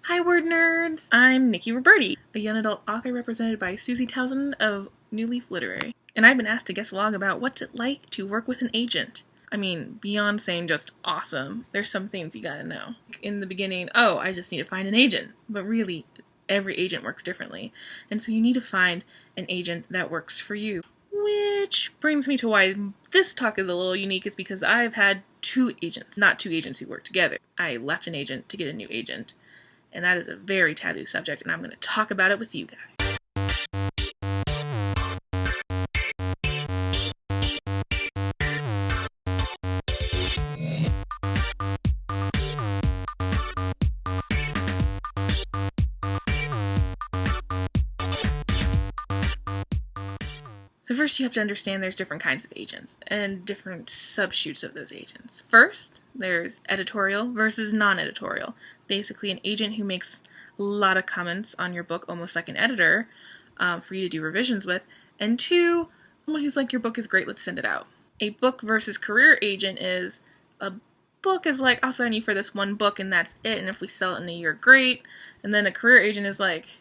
Hi WordNerds! I'm Nikki Roberti, a young adult author represented by Susie Townsend of New Leaf Literary, and I've been asked to guest vlog about what's it like to work with an agent. I mean, beyond saying just awesome, there's some things you gotta know. In the beginning, oh, I just need to find an agent, but really, every agent works differently, and so you need to find an agent that works for you. Which brings me to why this talk is a little unique, is because I've had two agents, not two agents who work together. I left an agent to get a new agent. And that is a very taboo subject, and I'm going to talk about it with you guys. So first you have to understand there's different kinds of agents and different subshoots of those agents. First, there's editorial versus non-editorial. Basically an agent who makes a lot of comments on your book, almost like an editor, for you to do revisions with. And two, someone who's like, your book is great, let's send it out. A book versus career agent is, a book is like, I'll sign you for this one book and that's it, and if we sell it in a year, great. And then a career agent is like,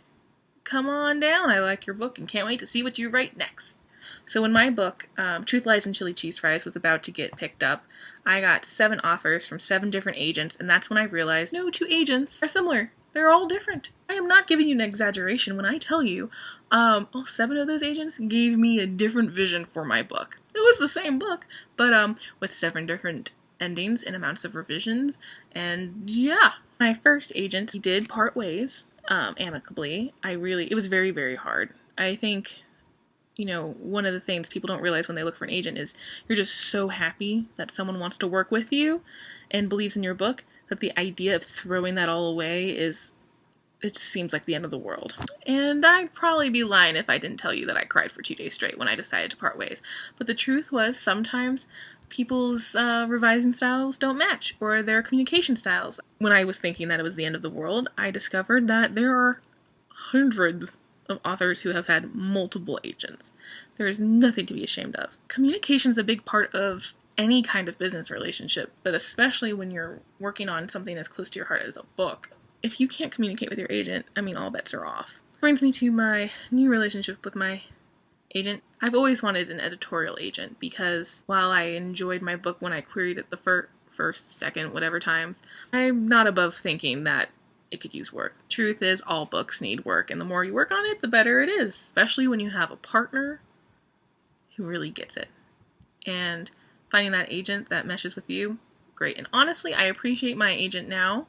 come on down, I like your book and can't wait to see what you write next. So when my book, Truth, Lies, and Chili Cheese Fries, was about to get picked up, I got 7 offers from 7 different agents, and that's when I realized, no, 2 agents are similar. They're all different. I am not giving you an exaggeration when I tell you all 7 of those agents gave me a different vision for my book. It was the same book, but with 7 different endings and amounts of revisions, and yeah. My first agent, he did part ways, amicably. It was very, very hard. I think, you know, one of the things people don't realize when they look for an agent is you're just so happy that someone wants to work with you and believes in your book that the idea of throwing that all away it seems like the end of the world. And I'd probably be lying if I didn't tell you that I cried for 2 days straight when I decided to part ways. But the truth was, sometimes people's revising styles don't match, or their communication styles. When I was thinking that it was the end of the world, I discovered that there are hundreds of authors who have had multiple agents. There is nothing to be ashamed of. Communication is a big part of any kind of business relationship, but especially when you're working on something as close to your heart as a book. If you can't communicate with your agent, I mean, all bets are off. Brings me to my new relationship with my agent. I've always wanted an editorial agent because while I enjoyed my book when I queried it the first, second, whatever times, I'm not above thinking that it could use work. Truth is, all books need work, and the more you work on it, the better it is, especially when you have a partner who really gets it. And finding that agent that meshes with you, great. And honestly, I appreciate my agent now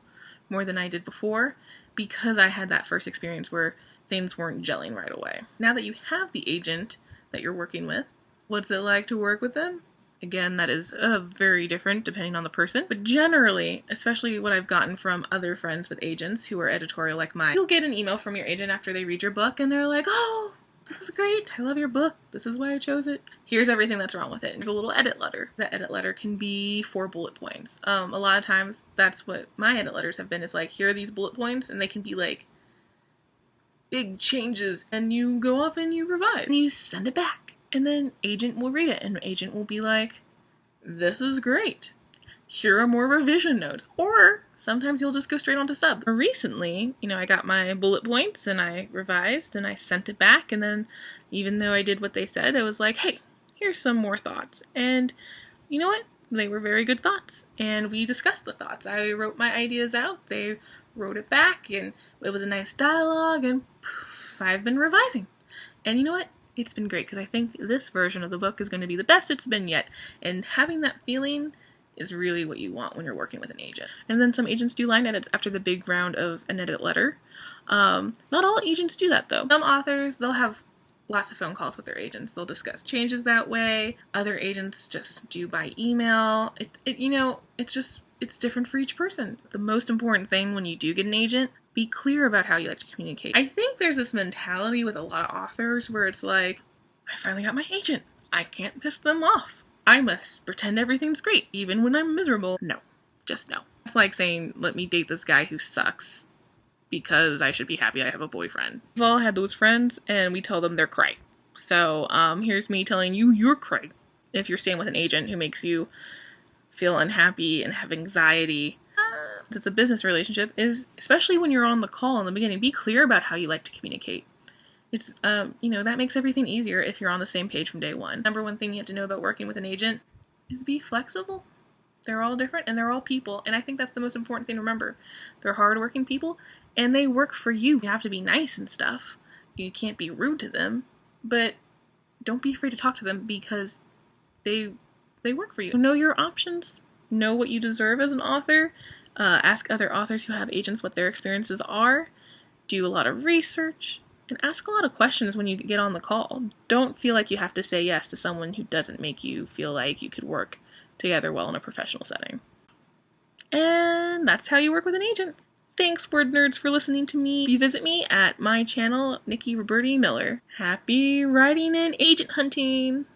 more than I did before because I had that first experience where things weren't gelling right away. Now that you have the agent that you're working with, what's it like to work with them? Again, that is very different depending on the person, but generally, especially what I've gotten from other friends with agents who are editorial like mine, you'll get an email from your agent after they read your book and they're like, oh, this is great, I love your book, this is why I chose it. Here's everything that's wrong with it. There's a little edit letter. The edit letter can be 4 bullet points. A lot of times, that's what my edit letters have been, is like, here are these bullet points, and they can be like, big changes, and you go off and you revise, and you send it back. And then agent will read it, and agent will be like, this is great. Here are more revision notes. Or sometimes you'll just go straight on to sub. Recently, I got my bullet points and I revised and I sent it back, and then even though I did what they said, I was like, hey, here's some more thoughts. And you know what? They were very good thoughts. And we discussed the thoughts. I wrote my ideas out. They wrote it back, and it was a nice dialogue, and poof, I've been revising. And you know what? It's been great because I think this version of the book is going to be the best it's been yet. And having that feeling is really what you want when you're working with an agent. And then some agents do line edits after the big round of an edit letter. Not all agents do that though. Some authors, they'll have lots of phone calls with their agents. They'll discuss changes that way. Other agents just do by email. It's different for each person. The most important thing when you do get an agent, be clear about how you like to communicate. I think there's this mentality with a lot of authors where it's like, I finally got my agent. I can't piss them off. I must pretend everything's great, even when I'm miserable. No. Just no. It's like saying, let me date this guy who sucks because I should be happy I have a boyfriend. We've all had those friends, and we tell them they're cray. So, here's me telling you you're cray. If you're staying with an agent who makes you feel unhappy and have anxiety, it's a business relationship, is especially when you're on the call in the beginning, be clear about how you like to communicate. It's, that makes everything easier if you're on the same page from day one. Number one thing you have to know about working with an agent is be flexible. They're all different and they're all people, and I think that's the most important thing to remember. They're hardworking people and they work for you. You have to be nice and stuff. You can't be rude to them, but don't be afraid to talk to them because they work for you. Know your options. Know what you deserve as an author. Ask other authors who have agents what their experiences are. Do a lot of research. And ask a lot of questions when you get on the call. Don't feel like you have to say yes to someone who doesn't make you feel like you could work together well in a professional setting. And that's how you work with an agent. Thanks, Word Nerds, for listening to me. You visit me at my channel, Nikki Roberti Miller. Happy writing and agent hunting!